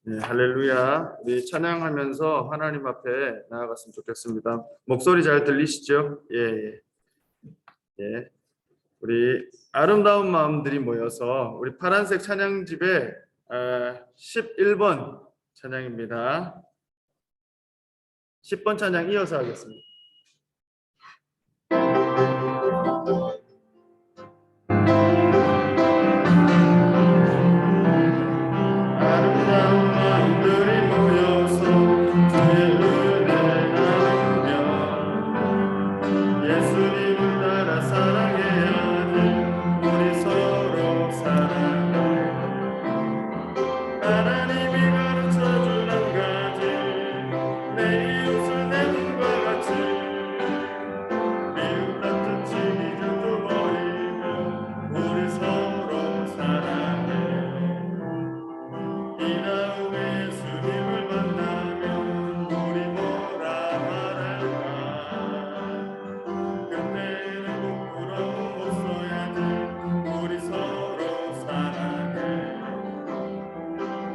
네, 할렐루야. 우리 찬양하면서 하나님 앞에 나아갔으면 좋겠습니다. 목소리 잘 들리시죠? 예, 예, 예. 우리 아름다운 마음들이 모여서 우리 파란색 찬양집의 11번 찬양입니다. 10번 찬양 이어서 하겠습니다. 아름다운 마음들이 모여서 주의 은혜를 나누며 예수님을 따라 사랑해야지. 우리 서로 사랑해. 하나님이 가르쳐준 한 가지, 내 이웃을 내 눈과 같이 미움 다툼 치기질투 버리며 우리 서로 사랑해. 이 다음에 예수님을 만나면 우리 뭐라 말할까? 그때는 부끄러움 없어야지. 우리 서로 사랑해.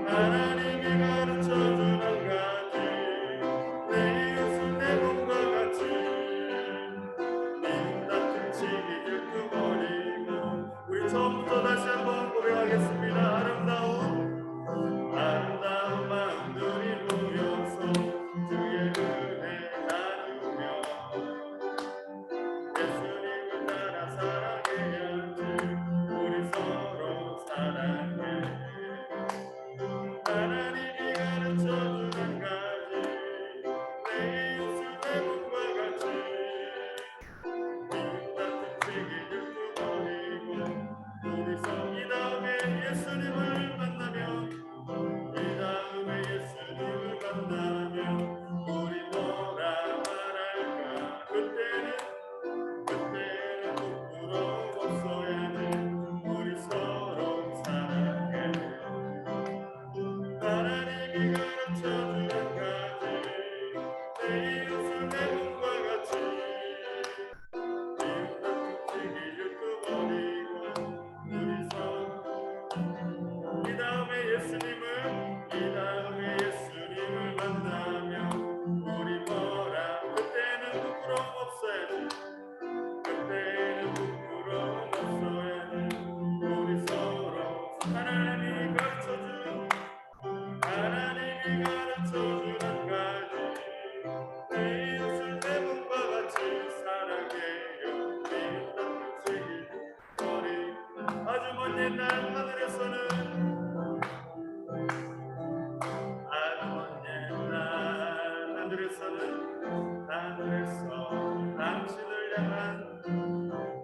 하나님이 가르쳐준 한 가지, 내 이웃을 내 몸과 같이 미움 다툼 치기 질투 버리고. 우리 처음부터 다시 한번 고백하겠습니다. 아름다운 마음들이 모여서 주의 은혜 나누며 예수님을 따라 사랑해야지. 우리 서로 사랑해. 하나님이 가르쳐준 한 가지, 내 이웃을 내 몸과 같이 미움 다툼 치기 질투 버리고. 우리 이 다음에 예수님을 만나면 우리 뭐라 말할까? 그때는 부끄러움 없어야지. 우리 서로 사랑해. 하나님이 가르쳐준 한 가지, 내 이웃을 내 몸과 같이 미움 다툼 치기 질투 버리고. 우리 서로 이 다음에 예수님을 만나면 우리 뭐라. 그때는 부끄러움 없어야지. 우리 서로 하나님이 가르쳐준 한 가지, 내 이웃을 내 몸과 같이 사랑해요. 미움 다툼 치기 버리. 아주 먼 옛날 하늘에서는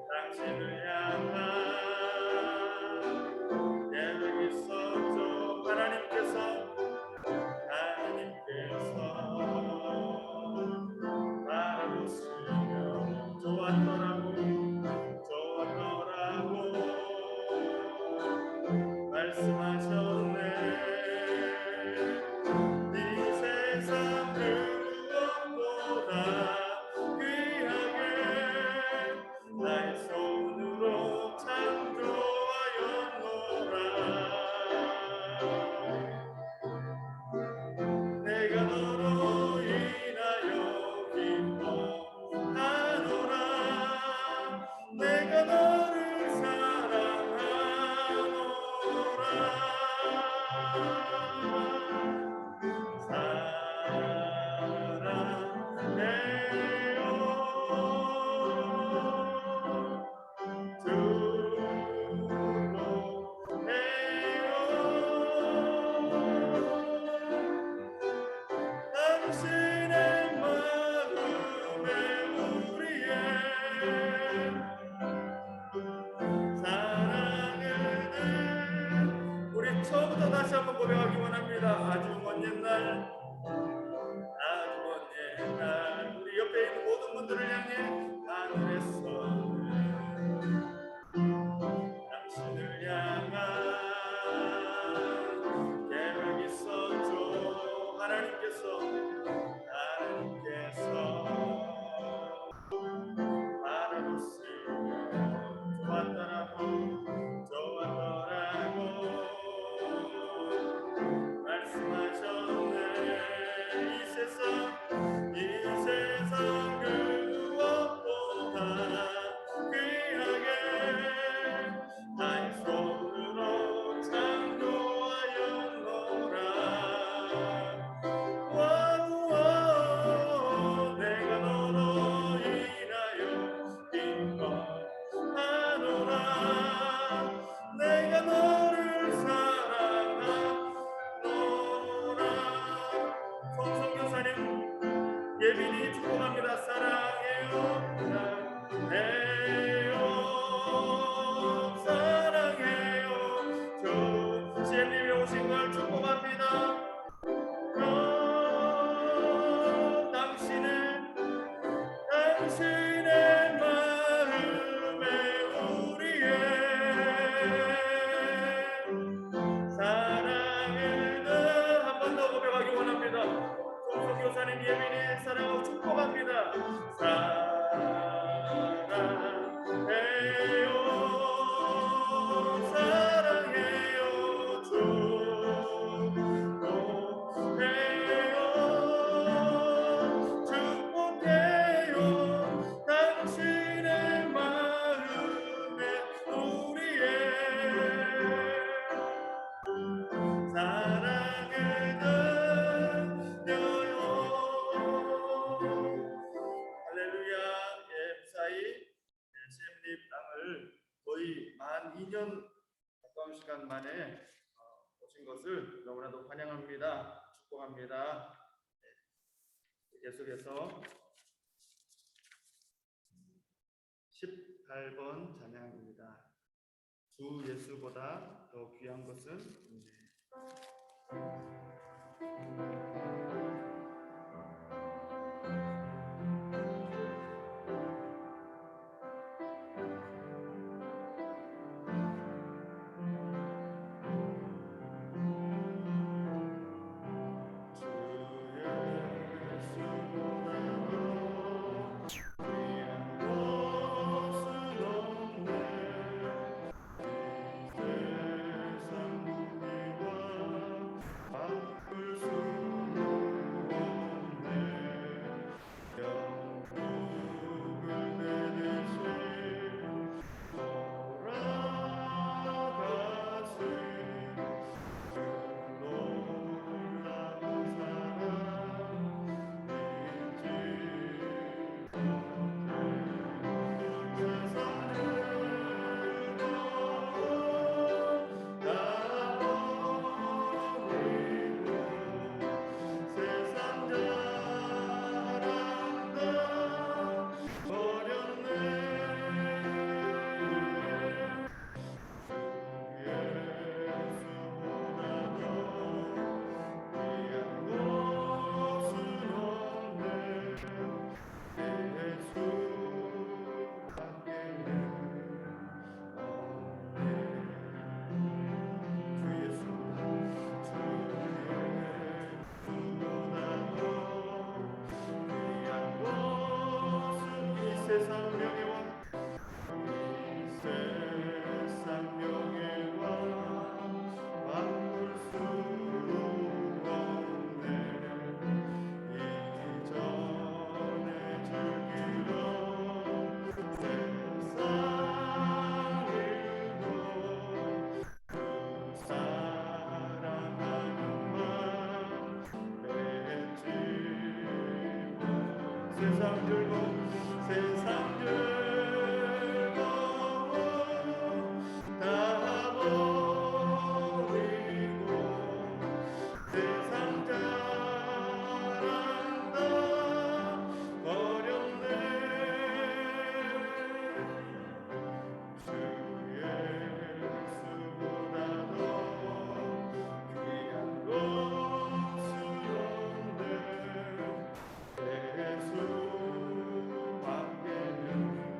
당신을 향한 예배가 있었죠. 하나님께서 바라보시며 좋았더라고 말씀하셨네. 이 세상 그 무엇보다 귀하게 오늘 거의 만 2년 가까운 시간 만에 오신 것을 너무나도 환영합니다. 축복합니다. 계속해서 18번 찬양입니다. 주 예수보다 더 귀한 것은 세상 즐거움 다 버리고 세상 자랑 다 버렸네. 주 예수보다 더 귀한 것은 없네. 예수 밖에는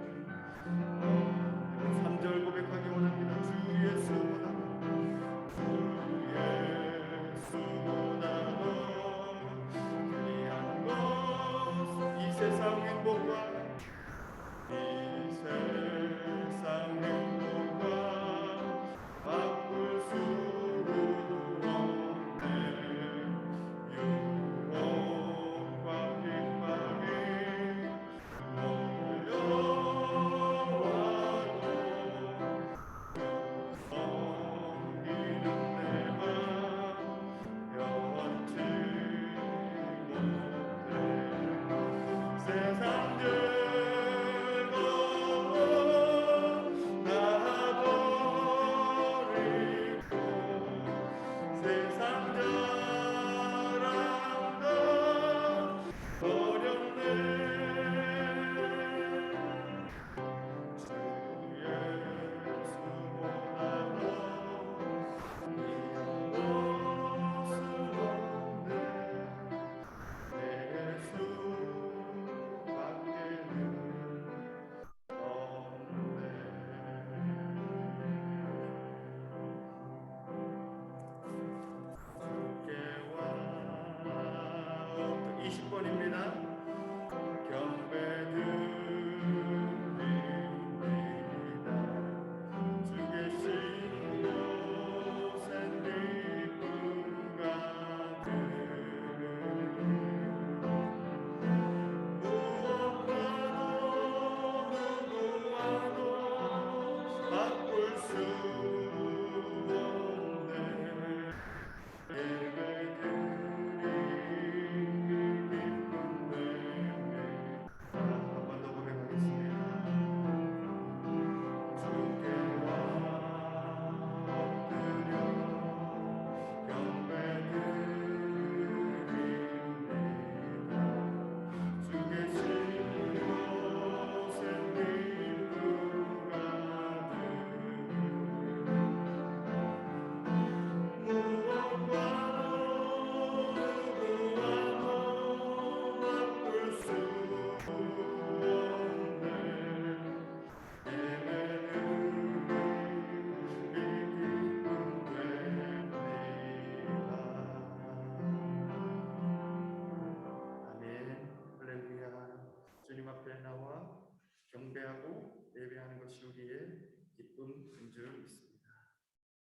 예배하는 것이 우리의 기쁨인 줄 믿습니다.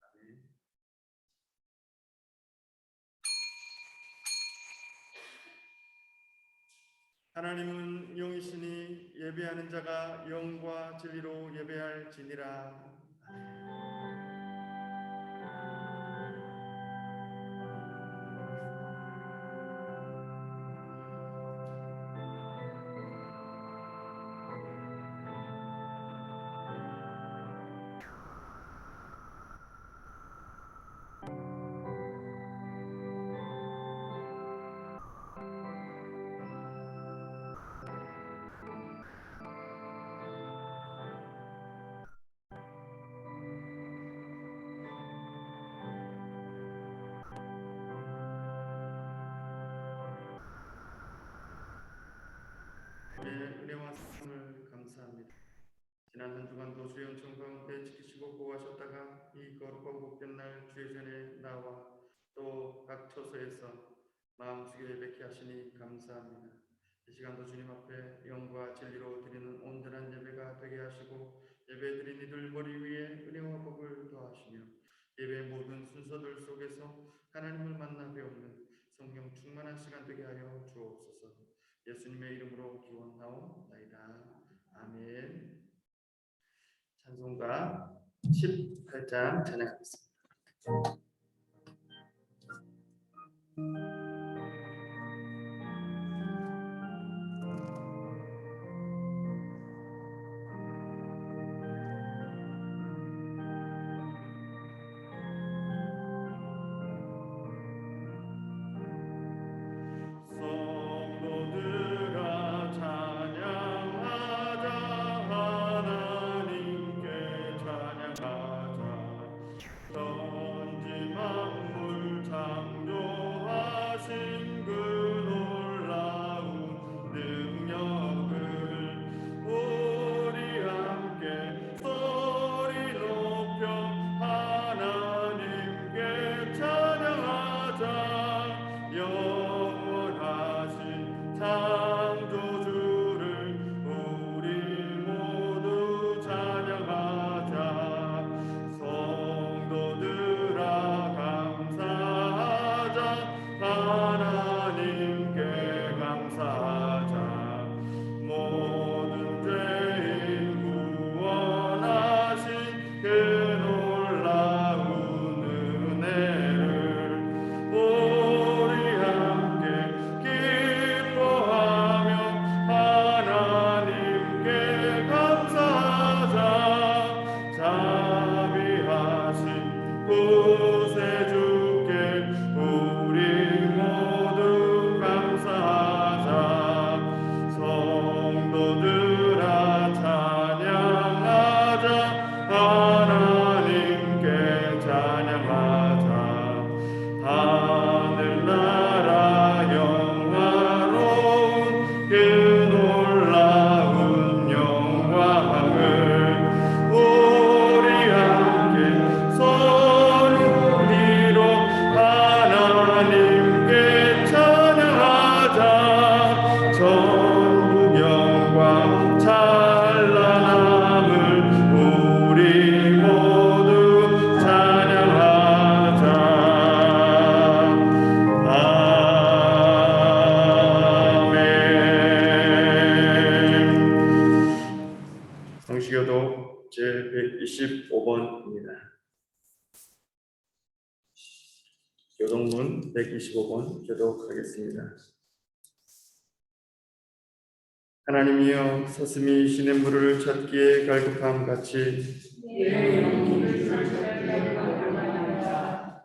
아멘. 하나님은 영이시니 예배하는 자가 영과 진리로 예배할지니라. 은혜와 사랑을 감사합니다. 지난 한 주간도 주의 은총 가운데 지키시고 보호하셨다가 이 거룩하고 복된 날 주의 전에 나와 또 각 처소에서 마음속에 예배케 하시니 감사합니다. 이 시간도 주님 앞에 영과 진리로 드리는 온전한 예배가 되게 하시고 예배 드린 이들 머리 위에 은혜와 복을 더하시며 예배의 모든 순서들 속에서 하나님을 만나 배우는 성령 충만한 시간 되게 하여 주옵소서. 예수님의 이름으로 기원하옵나이다. 아멘. 찬송가 18장 찬양하겠습니다. 성시교독 제125번입니다. 교독문 125번 교독하겠습니다. 하나님이여 사슴이 시냇물을 찾기에 갈급함 같이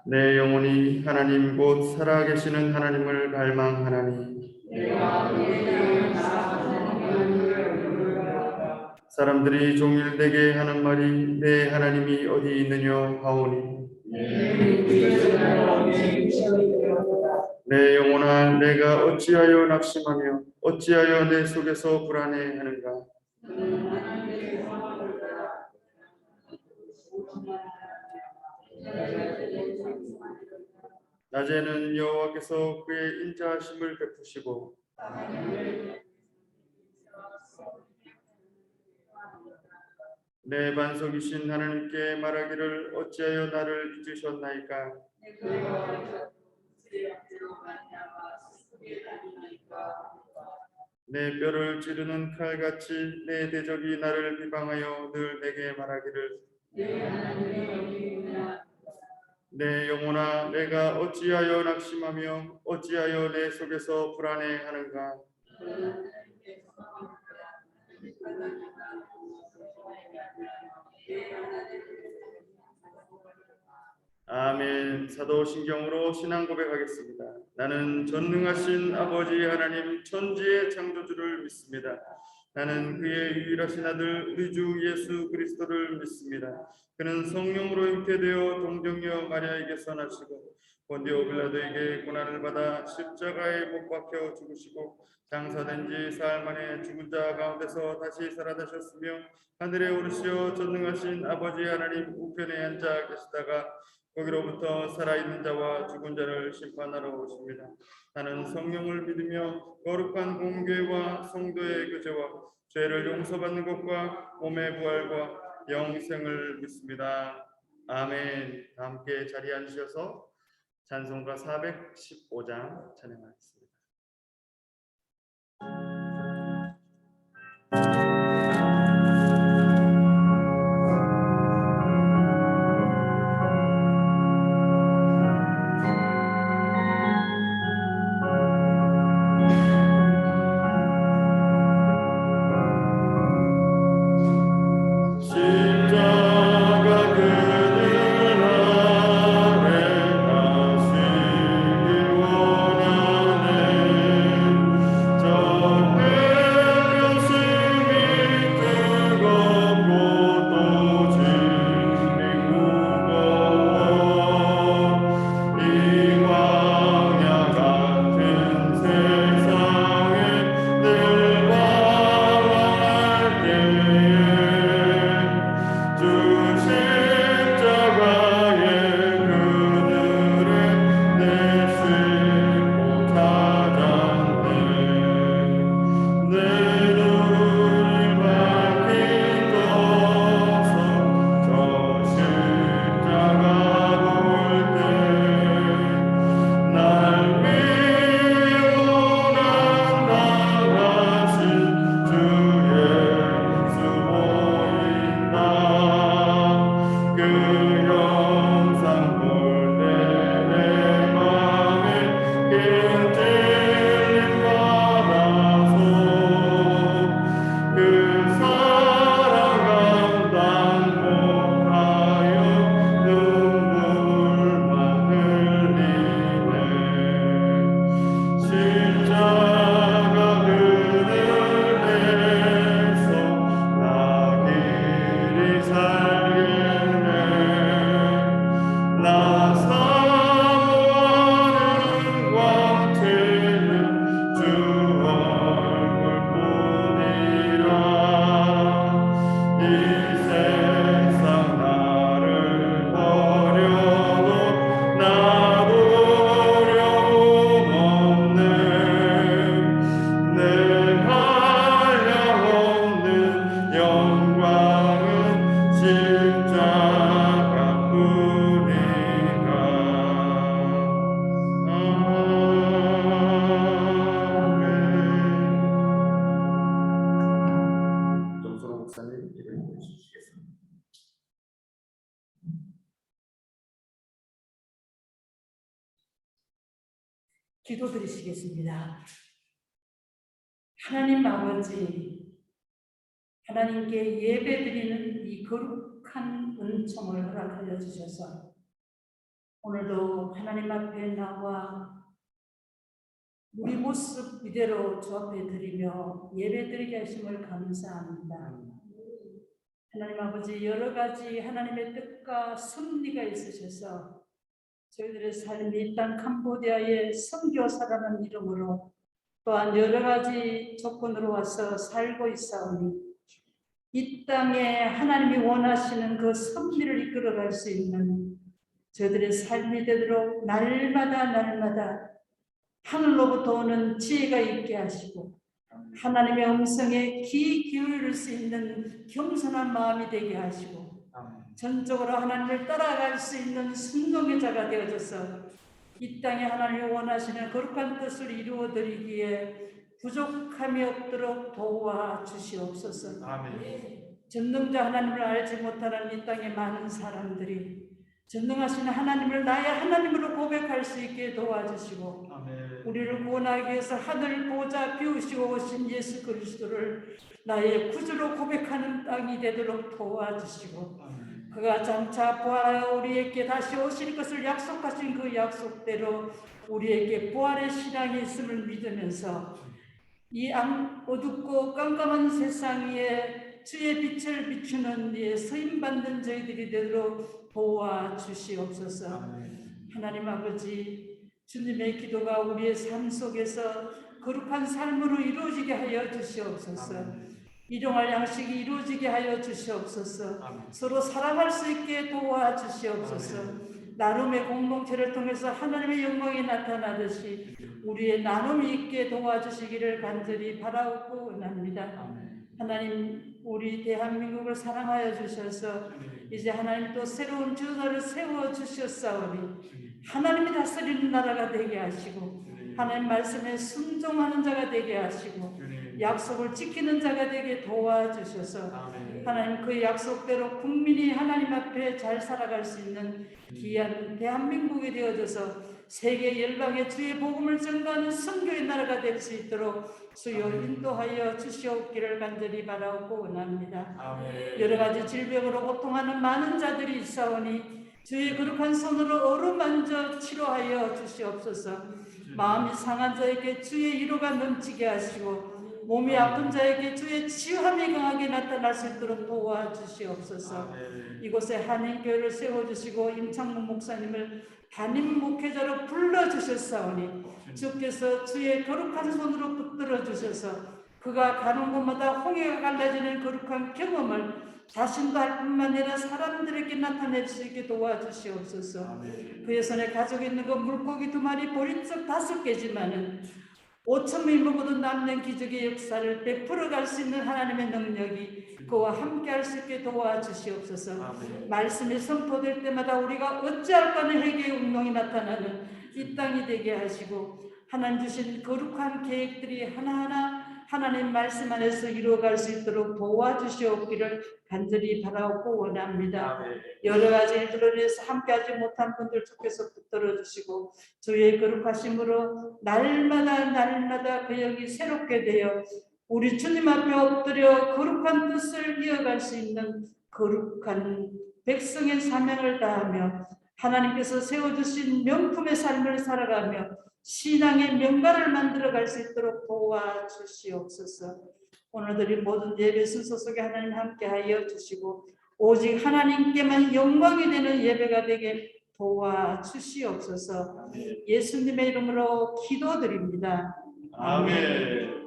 내 영혼이 하나님 곧 살아계시는 하나님을 갈망하나니 사람들이 종일 내게 하는 말이 내 하나님이 어디 있느냐 하오니 내 영혼아 내가 어찌하여 낙심하며 어찌하여 내 속에서 불안해하는가. 낮에는 여호와께서 그의 인자하심을 베푸시고 내 반석이신 하나님께 말하기를 어찌하여 나를 잊으셨나이까. 내 뼈를 찌르는 칼같이 내 대적이 나를 비방하여 늘 내게 말하기를 내 영혼아 내가 어찌하여 낙심하며 어찌하여 내 속에서 불안해하는가. 아멘. 사도신경으로 신앙 고백하겠습니다. 나는 전능하신 아버지 하나님 천지의 창조주를 믿습니다. 나는 그의 유일하신 아들 우리 주 예수 그리스도를 믿습니다. 그는 성령으로 잉태되어 동정녀 마리아에게서 나시고 본디오 빌라도에게 고난을 받아 십자가에 못 박혀 죽으시고 장사된 지 사흘 만에 죽은 자 가운데서 다시 살아나셨으며 하늘에 오르시어 전능하신 아버지 하나님 우편에 앉아 계시다가 거기로부터 살아있는 자와 죽은 자를 심판하러 오십니다. 나는 성령을 믿으며 거룩한 공교회와 성도의 교제와 죄를 용서받는 것과 몸의 부활과 영생을 믿습니다. 아멘. 다 함께 자리에 앉으셔서 찬송가 415장 찬양하겠습니다. 기도드리시겠습니다. 하나님 아버지, 하나님께 예배드리는 이 거룩한 은총을 허락하여 주셔서 오늘도 하나님 앞에 나와 우리 모습 이대로 주 앞에 드리며 예배드리게 하심을 감사합니다. 하나님 아버지, 여러 가지 하나님의 뜻과 섭리가 있으셔서 저희들의 삶이 이 땅 캄보디아의 선교사라는 이름으로 또한 여러 가지 조건으로 와서 살고 있사오니 이 땅에 하나님이 원하시는 그 섭리를 이끌어갈 수 있는 저희들의 삶이 되도록 날마다 하늘로부터 오는 지혜가 있게 하시고 하나님의 음성에 귀 기울일 수 있는 겸손한 마음이 되게 하시고 전적으로 하나님을 따라갈 수 있는 순종의 자가 되어져서 이 땅에 하나님이 원하시는 거룩한 뜻을 이루어드리기에 부족함이 없도록 도와주시옵소서. 전능자 하나님을 알지 못하는 이 땅의 많은 사람들이 전능하신 하나님을 나의 하나님으로 고백할 수 있게 도와주시고 우리를 구원하기 위해서 하늘 보좌 비우시고 오신 예수 그리스도를 나의 구주로 고백하는 땅이 되도록 도와주시고 그가 장차 부활하여 우리에게 다시 오실 것을 약속하신 그 약속대로 우리에게 부활의 신앙이 있음을 믿으면서 이 어둡고 깜깜한 세상 위에 주의 빛을 비추는 이에 쓰임받는 저희들이 되도록 도와주시옵소서. 하나님 아버지, 주님의 기도가 우리의 삶 속에서 거룩한 삶으로 이루어지게 하여 주시옵소서. 일용할 양식이 이루어지게 하여 주시옵소서. 서로 사랑할 수 있게 도와주시옵소서. 나눔의 공동체를 통해서 하나님의 영광이 나타나듯이 우리의 나눔이 있게 도와주시기를 간절히 바라고 원합니다. 하나님, 우리 대한민국을 사랑하여 주셔서 이제 하나님 또 새로운 주사를 세워 주셨사오니 하나님이 다스리는 나라가 되게 하시고 하나님 말씀에 순종하는 자가 되게 하시고 약속을 지키는 자가 되게 도와주셔서 하나님 그 약속대로 국민이 하나님 앞에 잘 살아갈 수 있는 귀한 대한민국이 되어져서 세계 열방에 주의 복음을 전가하는 선교의 나라가 될 수 있도록 주여 인도하여 주시옵기를 간절히 바라고 원합니다. 여러 가지 질병으로 고통하는 많은 자들이 있사오니 주의 거룩한 손으로 어루만져 치료하여 주시옵소서. 마음이 상한 자에게 주의 위로가 넘치게 하시고 몸이 아픈 자에게 주의 치유함이 강하게 나타날 수 있도록 도와주시옵소서. 이곳에 한인교회를 세워주시고 임창문 목사님을 담임 목회자로 불러주셨사오니 주께서 주의 거룩한 손으로 붙들어 주셔서 그가 가는 곳마다 홍해가 갈라지는 거룩한 경험을 자신도 할 뿐만 아니라 사람들에게 나타낼 수 있게 도와주시옵소서. 그의 손에 가지고 있는 그 물고기 2마리 보리떡 5개지만은 5,000명이 먹어도 남는 기적의 역사를 베풀어 갈 수 있는 하나님의 능력이 그와 함께 할 수 있게 도와주시옵소서. 말씀이 선포될 때마다 우리가 어찌할까는 회개의 운동이 나타나는 이 땅이 되게 하시고 하나님 주신 거룩한 계획들이 하나하나 하나님 말씀 안에서 이루어갈 수 있도록 도와주시옵기를 간절히 바라고 원합니다. 여러 가지 일들로 인해서 함께하지 못한 분들 주께서 붙들어 주시고 주의 거룩하심으로 날마다 그 영이 새롭게 되어 우리 주님 앞에 엎드려 거룩한 뜻을 이어갈 수 있는 거룩한 백성의 사명을 다하며 하나님께서 세워주신 명품의 삶을 살아가며 신앙의 명가를 만들어갈 수 있도록 도와주시옵소서. 오늘들이 모든 예배 순서 속에 하나님 함께하여 주시고 오직 하나님께만 영광이 되는 예배가 되게 도와주시옵소서. 예수님의 이름으로 기도드립니다. 아멘.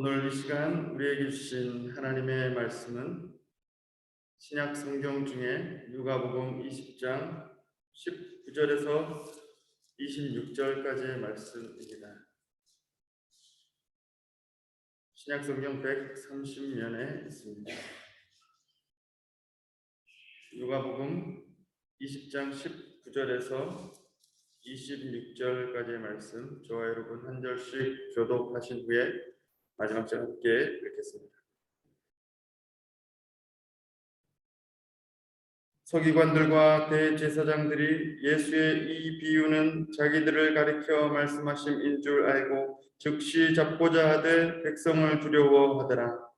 오늘 이 시간 우리에게 주신 하나님의 말씀은 신약 성경 중에 누가복음 20장 19절에서 26절까지의 말씀입니다. 신약 성경 130면에 있습니다. 누가복음 20장 19절에서 26절까지의 말씀, 저와 여러분 한 절씩 교독하신 후에 마지막 절 함께 읽겠습니다. 서기관들과 대제사장들이 예수의 이 비유는 자기들을 가리켜 말씀하심인 줄 알고 즉시 잡고자 하되 백성을 두려워하더라.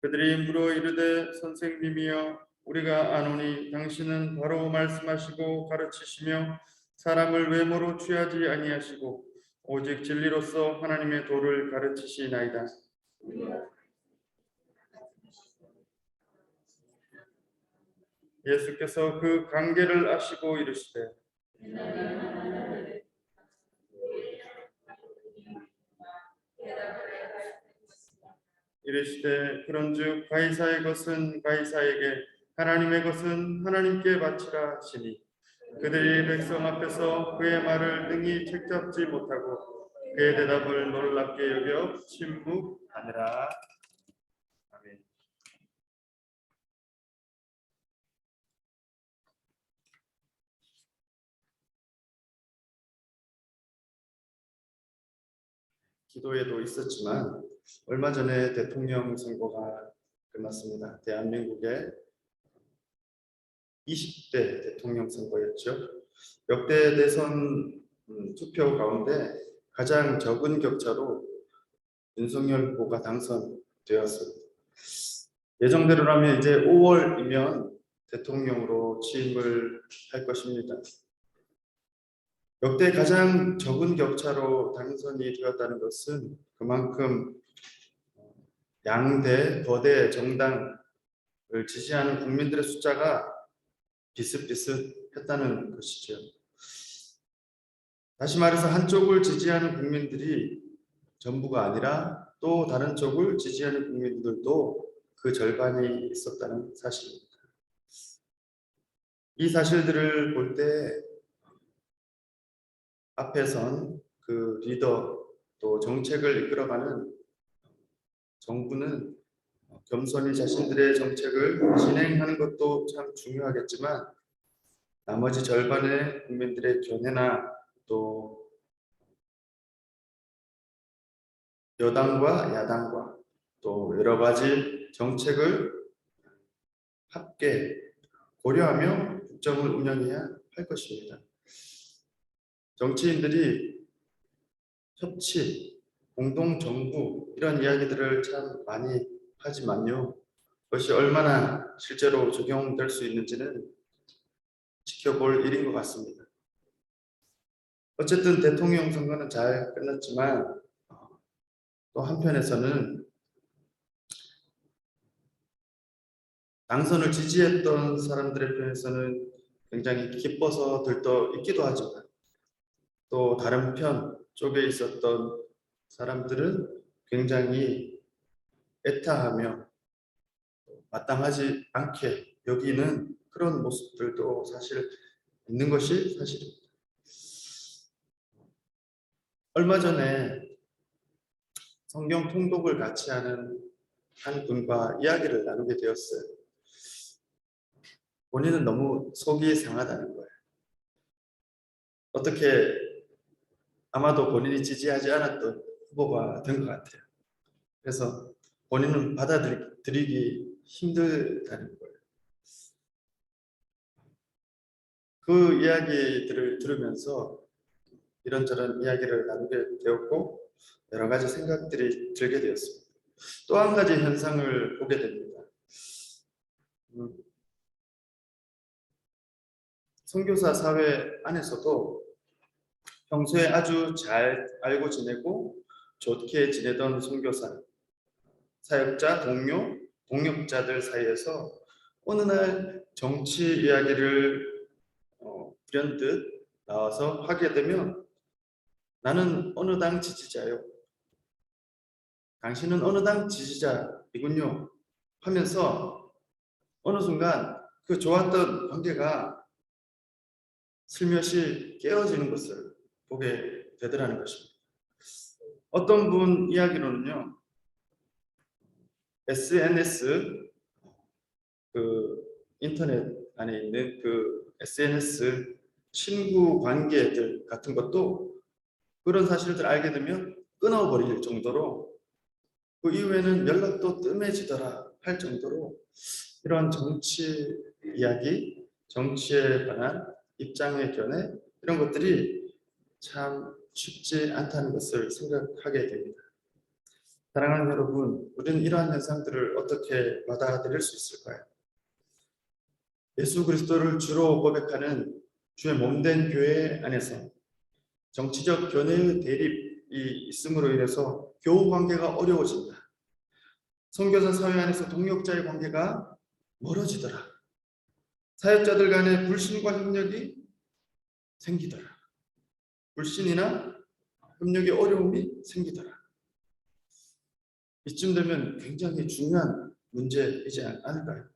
그들이 물어 이르되 선생님이여 우리가 아노니 당신은 바로 말씀하시고 가르치시며 사람을 외모로 취하지 아니하시고 오직 진리로서 하나님의 도를 가르치시나이다. 예수께서 그 관계를 아시고 이르시되 그런즉 가이사의 것은 가이사에게 하나님의 것은 하나님께 바치라 하시니 그들이 백성 앞에서 그의 말을 능히 책잡지 못하고 그의 대답을 놀랍게 여겨 침묵하니라. 아멘. 기도에도 있었지만 얼마 전에 대통령 선거가 끝났습니다. 대한민국의 20대 대통령 선거였죠. 역대 대선 투표 가운데 가장 적은 격차로 윤석열 후보가 당선되었습니다. 예정대로라면 이제 5월이면 대통령으로 취임을 할 것입니다. 역대 가장 적은 격차로 당선이 되었다는 것은 그만큼 양대 거대 정당을 지지하는 국민들의 숫자가 비슷비슷했다는 것이죠. 다시 말해서 한쪽을 지지하는 국민들이 전부가 아니라 또 다른 쪽을 지지하는 국민들도 그 절반이 있었다는 사실입니다. 이 사실들을 볼 때 앞에선 그 리더 또 정책을 이끌어가는 정부는 겸손히 자신들의 정책을 진행하는 것도 참 중요하겠지만 나머지 절반의 국민들의 견해나 또 여당과 야당과 또 여러 가지 정책을 함께 고려하며 국정을 운영해야 할 것입니다. 정치인들이 협치, 공동정부 이런 이야기들을 참 많이 하지만요. 그것이 얼마나 실제로 적용될 수 있는지는 지켜볼 일인 것 같습니다. 어쨌든 대통령 선거는 잘 끝났지만 또 한편에서는 당선을 지지했던 사람들의 편에서는 굉장히 기뻐서 들떠 있기도 하지만 또 다른 편 쪽에 있었던 사람들은 굉장히 애타하며 마땅하지 않게 여기는 그런 모습들도 사실 있는 것이 사실입니다. 얼마 전에 성경 통독을 같이 하는 한 분과 이야기를 나누게 되었어요. 본인은 너무 속이 상하다는 거예요. 어떻게 아마도 본인이 지지하지 않았던 후보가 된 것 같아요. 그래서 본인은 받아들이기 힘들다는 거예요. 그 이야기들을 들으면서 이런저런 이야기를 나누게 되었고 여러 가지 생각들이 들게 되었습니다. 또 한 가지 현상을 보게 됩니다. 선교사 사회 안에서도 평소에 아주 잘 알고 지내고 좋게 지내던 선교사, 사역자, 동료, 동역자들 사이에서 어느 날 정치 이야기를 불현듯 나와서 하게 되면 나는 어느 당 지지자요. 당신은 어느 당 지지자이군요. 하면서 어느 순간 그 좋았던 관계가 슬며시 깨어지는 것을 보게 되더라는 것입니다. 어떤 분 이야기로는요. SNS 그 인터넷 안에 있는 그 SNS 친구 관계들 같은 것도 그런 사실들 알게 되면 끊어버릴 정도로 그 이후에는 연락도 뜸해지더라 할 정도로 이런 정치 이야기, 정치에 관한 입장의 견해 이런 것들이 참 쉽지 않다는 것을 생각하게 됩니다. 사랑하는 여러분, 우리는 이러한 현상들을 어떻게 받아들일 수 있을까요? 예수 그리스도를 주로 고백하는 주의 몸된 교회 안에서 정치적 견해의 대립이 있음으로 인해서 교우 관계가 어려워진다. 선교사 사회 안에서 동역자의 관계가 멀어지더라. 사역자들 간의 불신과 협력이 생기더라. 불신이나 협력의 어려움이 생기더라. 이쯤 되면 굉장히 중요한 문제이지 않을까요?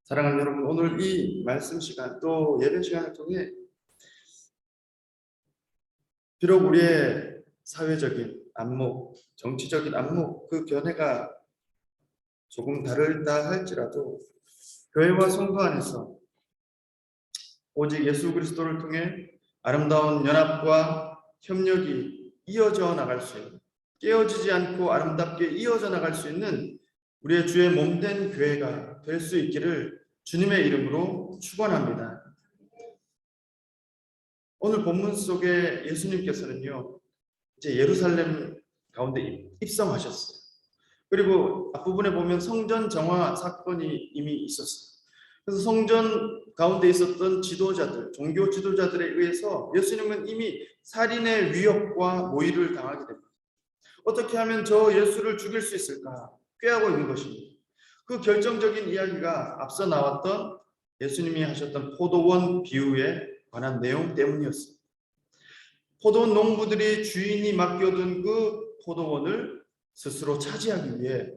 사랑하는 여러분, 오늘 이 말씀 시간 또 예배 시간을 통해 비록 우리의 사회적인 안목, 정치적인 안목, 그 견해가 조금 다르다 할지라도 교회와 성도 안에서 오직 예수 그리스도를 통해 아름다운 연합과 협력이 이어져 나갈 수 있는, 깨어지지 않고 아름답게 이어져 나갈 수 있는 우리의 주의 몸된 교회가 될 수 있기를 주님의 이름으로 축원합니다. 오늘 본문 속에 예수님께서는요, 이제 예루살렘 가운데 입성하셨어요. 그리고 앞부분에 보면 성전 정화 사건이 이미 있었어요. 그래서 성전 가운데 있었던 지도자들, 종교 지도자들에 의해서 예수님은 이미 살인의 위협과 모의를 당하게 됩니다. 어떻게 하면 저 예수를 죽일 수 있을까 꾀하고 있는 것입니다. 그 결정적인 이야기가 앞서 나왔던 예수님이 하셨던 포도원 비유에 관한 내용 때문이었습니다. 포도원 농부들이 주인이 맡겨둔 그 포도원을 스스로 차지하기 위해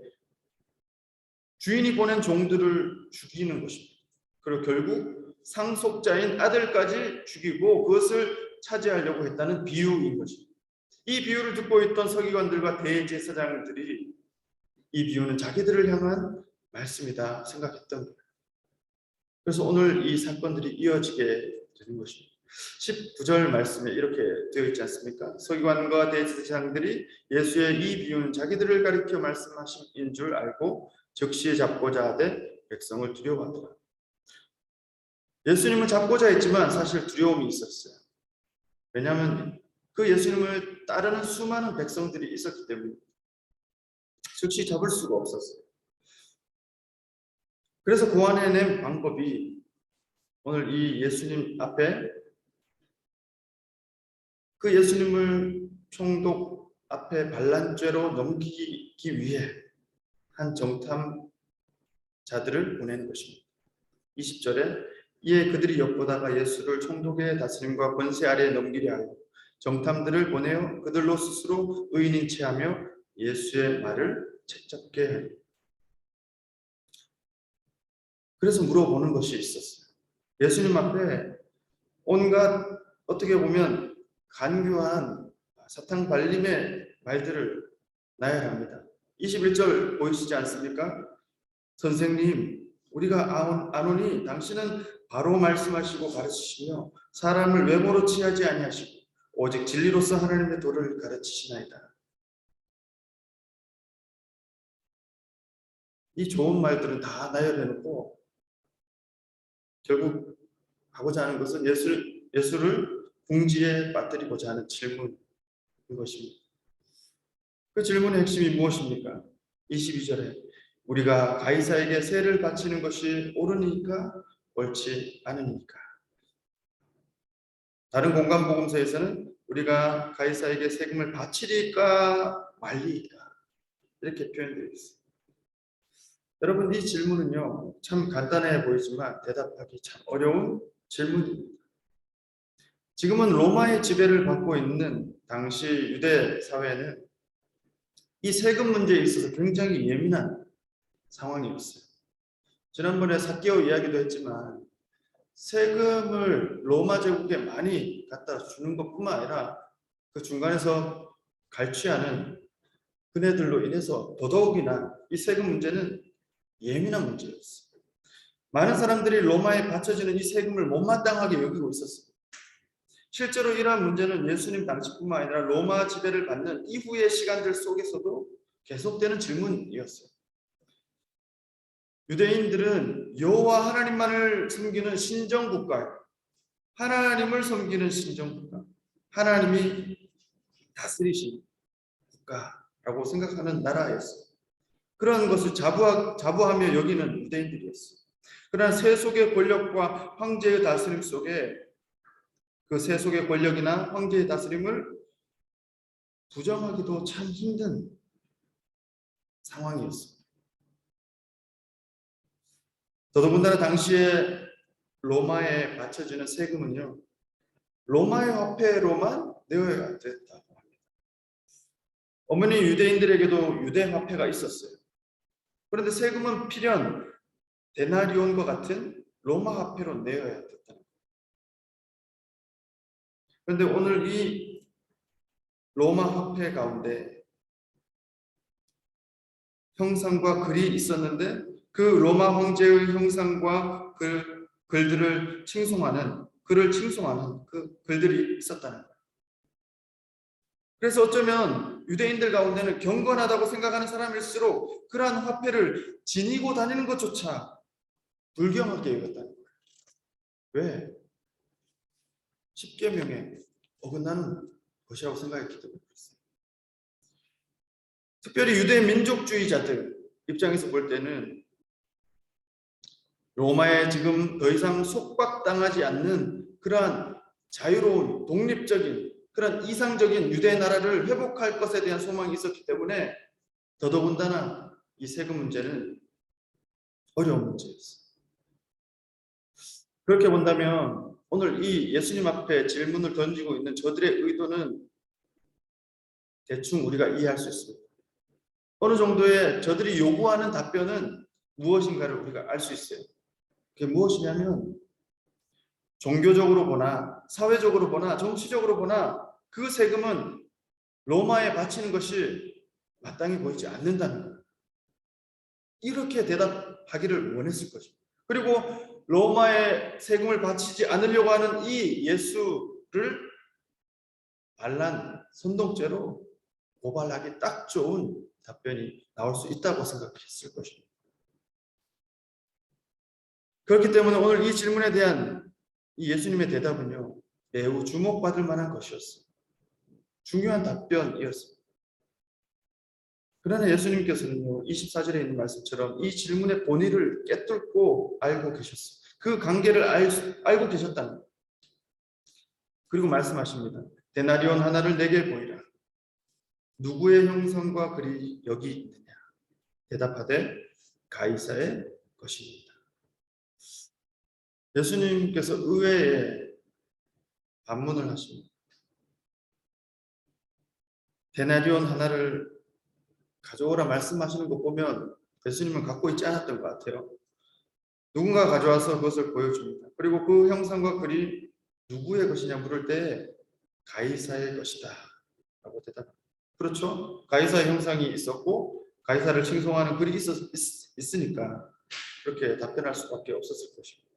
주인이 보낸 종들을 죽이는 것입니다. 그리고 결국 상속자인 아들까지 죽이고 그것을 차지하려고 했다는 비유인 것입니다. 이 비유를 듣고 있던 서기관들과 대제사장들이 이 비유는 자기들을 향한 말씀이다 생각했던 거예요. 그래서 오늘 이 사건들이 이어지게 되는 것입니다. 19절 말씀에 이렇게 되어 있지 않습니까? 서기관과 대제사장들이 예수의 이 비유는 자기들을 가리켜 말씀하신 줄 알고 즉시 잡고자 하되 백성을 두려워하더라. 예수님을 잡고자 했지만 사실 두려움이 있었어요. 왜냐하면 그 예수님을 따르는 수많은 백성들이 있었기 때문에 즉시 잡을 수가 없었어요. 그래서 고안해낸 방법이 오늘 이 예수님 앞에 그 예수님을 총독 앞에 반란죄로 넘기기 위해 한 정탐자들을 보내는 것입니다. 20절에 이에 그들이 엿보다가 예수를 총독의 다스림과 권세 아래에 넘기려 하여 정탐들을 보내어 그들로 스스로 의인인 체하며 예수의 말을 채잡게 하니. 그래서 물어보는 것이 있었어요. 예수님 앞에 온갖 어떻게 보면 간교한 사탕 발림의 말들을 나열합니다. 21절 보이시지 않습니까? 선생님, 우리가 아노니 당신은 바로 말씀하시고 가르치시며 사람을 외모로 취하지 아니하시고 오직 진리로서 하나님의 도를 가르치시나이다. 이 좋은 말들은 다 나열해놓고 결국 하고자 하는 것은 예수를 궁지에 빠뜨리고자 하는 질문인 것입니다. 그 질문의 핵심이 무엇입니까? 22절에 우리가 가이사에게 세를 바치는 것이 옳으니까 옳지 않으니까. 다른 공간 복음서에서는 우리가 가이사에게 세금을 바치리까 말리까 이렇게 표현되어 있습니다. 여러분, 이 질문은요 참 간단해 보이지만 대답하기 참 어려운 질문입니다. 지금은 로마의 지배를 받고 있는 당시 유대 사회는 이 세금 문제에 있어서 굉장히 예민한 상황이었어요. 지난번에 삭개오 이야기도 했지만 세금을 로마 제국에 많이 갖다 주는 것뿐만 아니라 그 중간에서 갈취하는 그네들로 인해서 더더욱이나 이 세금 문제는 예민한 문제였어요. 많은 사람들이 로마에 바쳐지는 이 세금을 못마땅하게 여기고 있었어요. 실제로 이러한 문제는 예수님 당시뿐만 아니라 로마 지배를 받는 이후의 시간들 속에서도 계속되는 질문이었어요. 유대인들은 여호와 하나님만을 섬기는 신정국가예요. 하나님을 섬기는 신정국가, 하나님이 다스리신 국가라고 나라라고 생각하는 나라였어요. 그런 것을 자부하며 여기는 유대인들이었어요. 그러나 세속의 권력과 황제의 다스림 속에 그 세속의 권력이나 황제의 다스림을 부정하기도 참 힘든 상황이었습니다. 더더군다나 당시에 로마에 바쳐지는 세금은요, 로마의 화폐로만 내어야 됐다고 합니다. 어머니 유대인들에게도 유대 화폐가 있었어요. 그런데 세금은 필연 데나리온과 같은 로마 화폐로 내어야 됐다. 그런데 오늘 이 로마 화폐 가운데 형상과 글이 있었는데 그 로마 황제의 형상과 글들을 칭송하는 글을 칭송하는 그 글들이 있었다는 거예요. 그래서 어쩌면 유대인들 가운데는 경건하다고 생각하는 사람일수록 그러한 화폐를 지니고 다니는 것조차 불경하게 여겼다는 거예요. 왜? 십계명에 어긋나는 것이라고 생각했기 때문에 그렇습니다. 특별히 유대 민족주의자들 입장에서 볼 때는 로마에 지금 더 이상 속박당하지 않는 그러한 자유로운 독립적인 그런 이상적인 유대 나라를 회복할 것에 대한 소망이 있었기 때문에 더더군다나 이 세금 문제는 어려운 문제였어요. 그렇게 본다면 오늘 이 예수님 앞에 질문을 던지고 있는 저들의 의도는 대충 우리가 이해할 수 있습니다. 어느 정도의 저들이 요구하는 답변은 무엇인가를 우리가 알 수 있어요. 그게 무엇이냐면 종교적으로 보나 사회적으로 보나 정치적으로 보나 그 세금은 로마에 바치는 것이 마땅히 보이지 않는다는 거예요. 이렇게 대답하기를 원했을 것입니다. 그리고 로마에 세금을 바치지 않으려고 하는 이 예수를 반란, 선동죄로 고발하기 딱 좋은 답변이 나올 수 있다고 생각했을 것입니다. 그렇기 때문에 오늘 이 질문에 대한 이 예수님의 대답은요, 매우 주목받을 만한 것이었어요. 중요한 답변이었습니다. 그러나 예수님께서는요, 24절에 있는 말씀처럼 이 질문의 본의를 깨뚫고 알고 계셨어요. 그 관계를 알고 계셨다는 거예요. 그리고 말씀하십니다. 데나리온 하나를 내게 보이라. 누구의 형상과 글이 여기 있느냐? 대답하되 가이사의 것입니다. 예수님께서 의외의 반문을 하십니다. 데나리온 하나를 가져오라 말씀하시는 거 보면 예수님은 갖고 있지 않았던 것 같아요. 누군가 가져와서 그것을 보여줍니다. 그리고 그 형상과 글이 누구의 것이냐 물을 때 가이사의 것이다 라고 대답합니다. 그렇죠? 가이사의 형상이 있었고 가이사를 칭송하는 글이 있으니까 그렇게 답변할 수밖에 없었을 것입니다.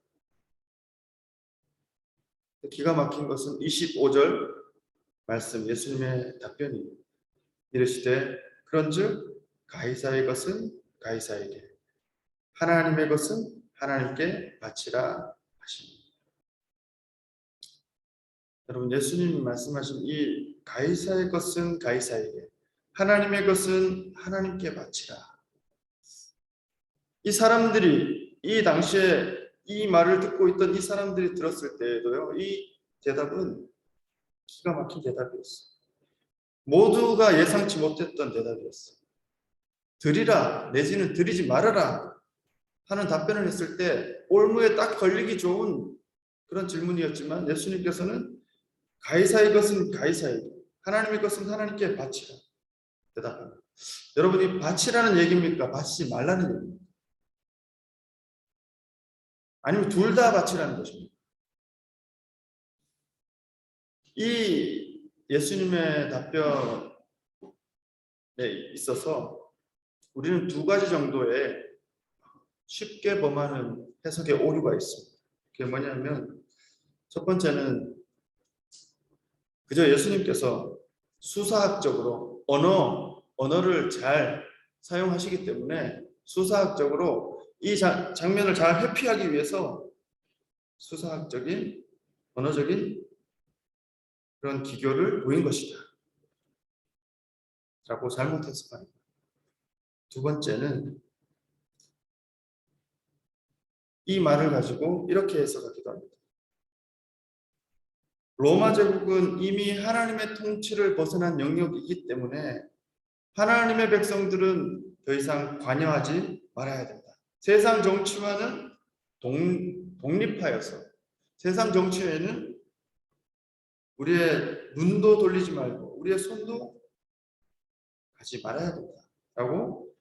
기가 막힌 것은 25절 말씀 예수님의 답변이 이르시되 그런즉 가이사의 것은 가이사에게 하나님의 것은 하나님께 바치라 하십니다. 여러분 예수님이 말씀하신 이 가이사의 것은 가이사에게 하나님의 것은 하나님께 바치라. 이 사람들이 이 당시에 이 말을 듣고 있던 이 사람들이 들었을 때에도요, 이 대답은 기가 막힌 대답이었어요. 모두가 예상치 못했던 대답이었어요. 드리라 내지는 드리지 말아라 하는 답변을 했을 때 올무에 딱 걸리기 좋은 그런 질문이었지만 예수님께서는 가이사의 것은 가이사에게 하나님의 것은 하나님께 바치라 대답합니다. 여러분이 바치라는 얘기입니까? 바치지 말라는 얘기입니까? 아니면 둘 다 바치라는 것입니다. 이 예수님의 답변에 있어서 우리는 두 가지 정도의 쉽게 범하는 해석의 오류가 있습니다. 그게 뭐냐면 첫 번째는 그저 예수님께서 수사학적으로 언어를 잘 사용하시기 때문에 수사학적으로 이 장면을 잘 회피하기 위해서 수사학적인 언어적인 그런 기교를 보인 것이다 잘못 해석하는 거예요. 두 번째는 이 말을 가지고 이렇게 해석하기도 합니다. 로마 제국은 이미 하나님의 통치를 벗어난 영역이기 때문에 하나님의 백성들은 더 이상 관여하지 말아야 된다. 세상 정치와는 독립하여서 세상 정치에는 우리의 눈도 돌리지 말고 우리의 손도 가지 말아야 된다. 라고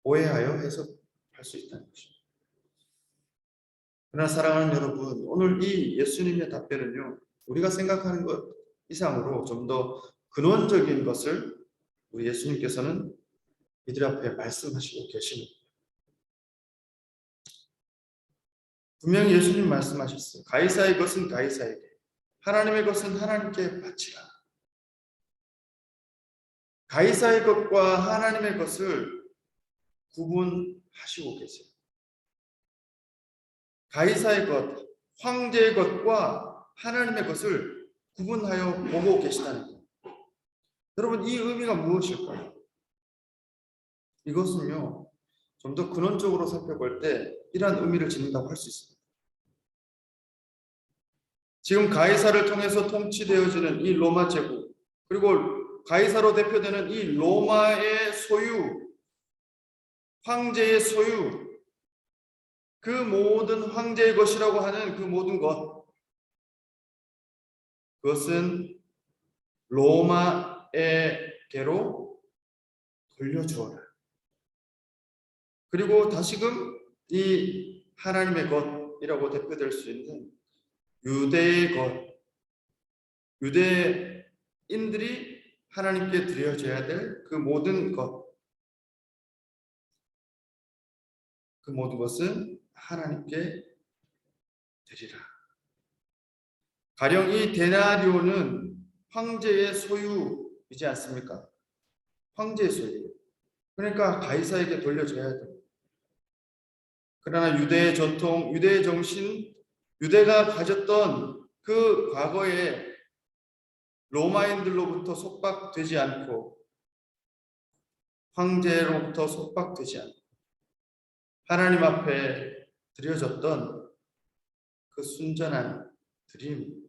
오해하여 해석할 수 있다는 것입니다. 그러나 사랑하는 여러분, 오늘 이 예수님의 답변은요, 우리가 생각하는 것 이상으로 좀 더 근원적인 것을 우리 예수님께서는 이들 앞에 말씀하시고 계시는 거예요. 분명히 예수님 말씀하셨어요. 가이사의 것은 가이사에게, 하나님의 것은 하나님께 바치라. 가이사의 것과 하나님의 것을 구분하시고 계세요. 가이사의 것, 황제의 것과 하나님의 것을 구분하여 보고 계시다는 거예요. 여러분, 이 의미가 무엇일까요? 이것은요, 좀 더 근원적으로 살펴볼 때 이러한 의미를 지닌다고 할 수 있습니다. 지금 가이사를 통해서 통치되어지는 이 로마 제국, 그리고 가이사로 대표되는 이 로마의 소유, 황제의 소유, 그 모든 황제의 것이라고 하는 그 모든 것, 그것은 로마에게로 돌려주어라. 그리고 다시금 이 하나님의 것이라고 대표될 수 있는 유대의 것, 유대인들이 하나님께 드려져야 될 그 모든 것, 그 모든 것은 하나님께 드리라. 가령 이 데나리오는 황제의 소유이지 않습니까? 황제의 소유. 그러니까 가이사에게 돌려줘야 돼요. 그러나 유대의 전통, 유대의 정신, 유대가 가졌던 그 과거에 로마인들로부터 속박되지 않고 황제로부터 속박되지 않고 하나님 앞에 드려졌던 그 순전한 드림,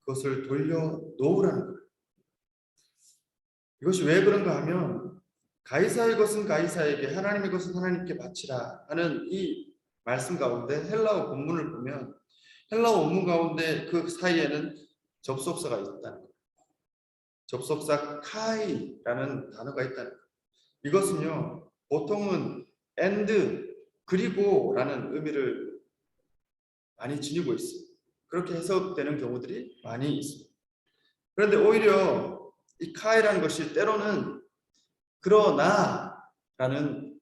그것을 돌려놓으라는 거예요. 이것이 왜 그런가 하면 가이사의 것은 가이사에게, 하나님의 것은 하나님께 바치라 하는 이 말씀 가운데 헬라어 본문을 보면 헬라어 원문 가운데 그 사이에는 접속사가 있다는 거예요. 접속사 카이라는 단어가 있다는 거예요. 이것은요, 보통은 and 그리고라는 의미를 많이 지니고 있어요. 그렇게 해석되는 경우들이 많이 있습니다. 그런데 오히려 이 카이라는 것이 때로는 그러나라는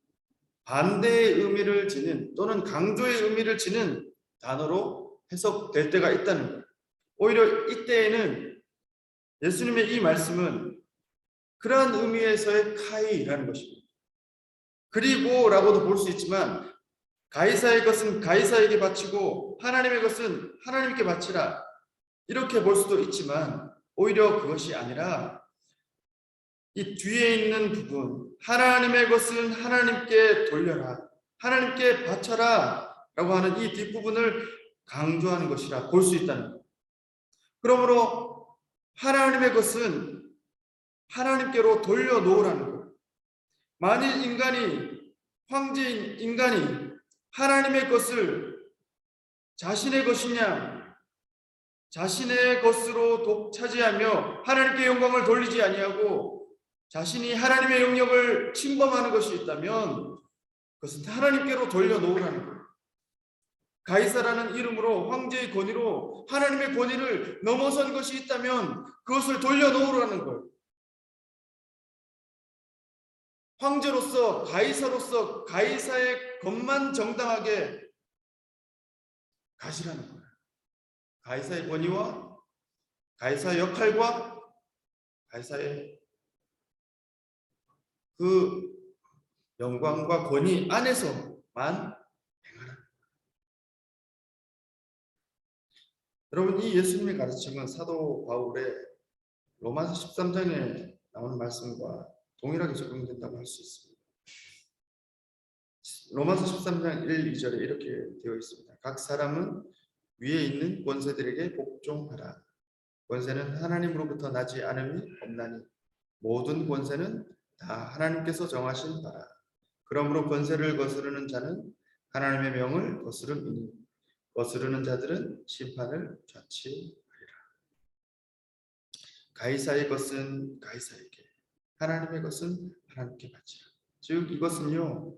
반대의 의미를 지닌 또는 강조의 의미를 지닌 단어로 해석될 때가 있다는 거예요. 오히려 이때에는 예수님의 이 말씀은 그러한 의미에서의 카이라는 것입니다. 그리고라고도 볼 수 있지만 가이사의 것은 가이사에게 바치고 하나님의 것은 하나님께 바치라, 이렇게 볼 수도 있지만 오히려 그것이 아니라 이 뒤에 있는 부분, 하나님의 것은 하나님께 돌려라, 하나님께 바쳐라 라고 하는 이 뒷부분을 강조하는 것이라 볼 수 있다는 거예요. 그러므로 하나님의 것은 하나님께로 돌려놓으라는 거예요. 만일 인간이, 황제인 인간이 하나님의 것을 자신의 것이냐, 자신의 것으로 독차지하며 하나님께 영광을 돌리지 아니하고 자신이 하나님의 영역을 침범하는 것이 있다면 그것은 하나님께로 돌려놓으라는 거예요. 가이사라는 이름으로, 황제의 권위로 하나님의 권위를 넘어선 것이 있다면 그것을 돌려놓으라는 거예요. 황제로서, 가이사로서 가이사의 것만 정당하게 가시라는 거예요. 가이사의 권위와 가이사의 역할과 가이사의 그 영광과 권위 안에서만 행하라. 여러분, 이 예수님의 가르침은 사도 바울의 로마서 13장에 나오는 말씀과 동일하게 적용된다고 할 수 있습니다. 로마서 13장 1, 2절에 이렇게 되어 있습니다. 각 사람은 위에 있는 권세들에게 복종하라. 권세는 하나님으로부터 나지 않음이 없나니 모든 권세는 다 하나님께서 정하신 바라. 그러므로 권세를 거스르는 자는 하나님의 명을 거스름이니 거스르는 자들은 심판을 자취하리라. 가이사의 것은 가이사에게, 하나님의 것은 하나님께 바치라. 즉 이것은요,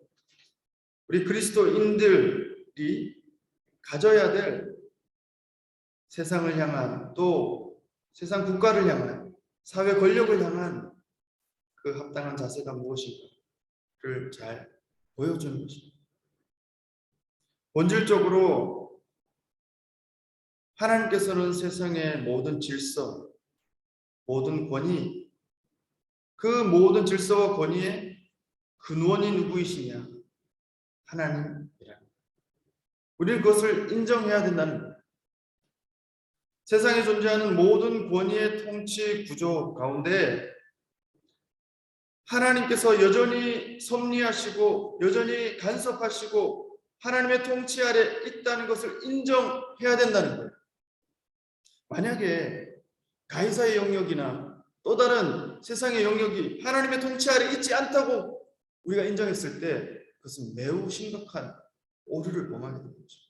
우리 그리스도인들이 가져야 될 세상을 향한, 또 세상 국가를 향한, 사회 권력을 향한 그 합당한 자세가 무엇인가를 잘 보여주는 것입니다. 본질적으로 하나님께서는 세상의 모든 질서, 모든 권위, 그 모든 질서와 권위의 근원이 누구이시냐? 하나님이라. 우리는 그것을 인정해야 된다는 거예요. 세상에 존재하는 모든 권위의 통치 구조 가운데 하나님께서 여전히 섭리하시고 여전히 간섭하시고 하나님의 통치 아래 있다는 것을 인정해야 된다는 거예요. 만약에 가이사의 영역이나 또 다른 세상의 영역이 하나님의 통치 아래 있지 않다고 우리가 인정했을 때 그것은 매우 심각한 오류를 범하게 되는 거죠.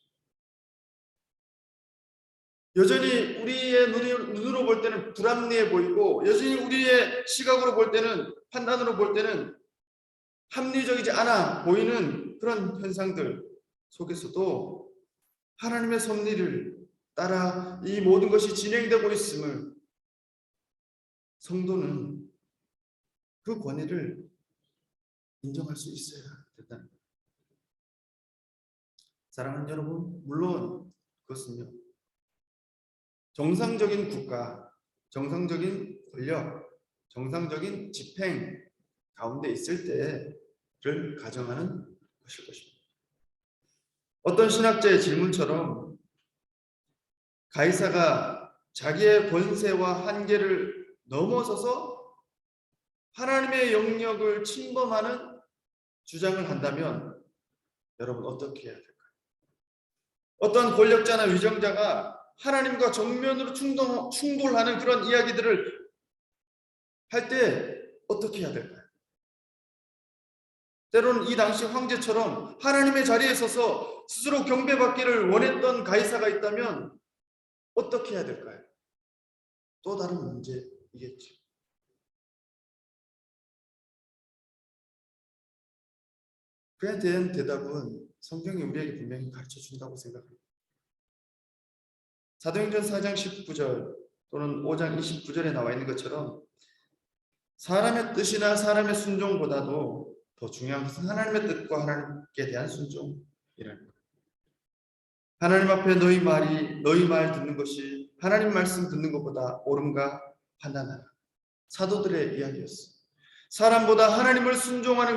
여전히 우리의 눈으로 볼 때는 불합리해 보이고 여전히 우리의 시각으로 볼 때는, 판단으로 볼 때는 합리적이지 않아 보이는 그런 현상들 속에서도 하나님의 섭리를 따라 이 모든 것이 진행되고 있음을 성도는 그 권위를 인정할 수 있어야 된다는 거예요. 사랑하는 여러분, 물론 그것은요, 정상적인 국가, 정상적인 권력, 정상적인 집행 가운데 있을 때를 가정하는 것일 것입니다. 어떤 신학자의 질문처럼 가이사가 자기의 권세와 한계를 넘어서서 하나님의 영역을 침범하는 주장을 한다면 여러분 어떻게 해야 될까요? 어떤 권력자나 위정자가 하나님과 정면으로 충돌하는 그런 이야기들을 할 때 어떻게 해야 될까요? 때로는 이 당시 황제처럼 하나님의 자리에 서서 스스로 경배받기를 원했던 가이사가 있다면 어떻게 해야 될까요? 또 다른 문제이겠죠. 그에 대한 대답은 성경이 우리에게 분명히 가르쳐 준다고 생각합니다. 사도행전 4장 19절 또는 5장 29절에 나와 있는 것처럼 사람의 뜻이나 사람의 순종보다도 더 중요한 것은 하나님의 뜻과 하나님께 대한 순종이라는 거예요. 하나님 앞에 너희 말 듣는 것이 하나님 말씀 듣는 것보다 옳은가 판단하라. 사도들의 이야기였어요. 사람보다 하나님을 순종하는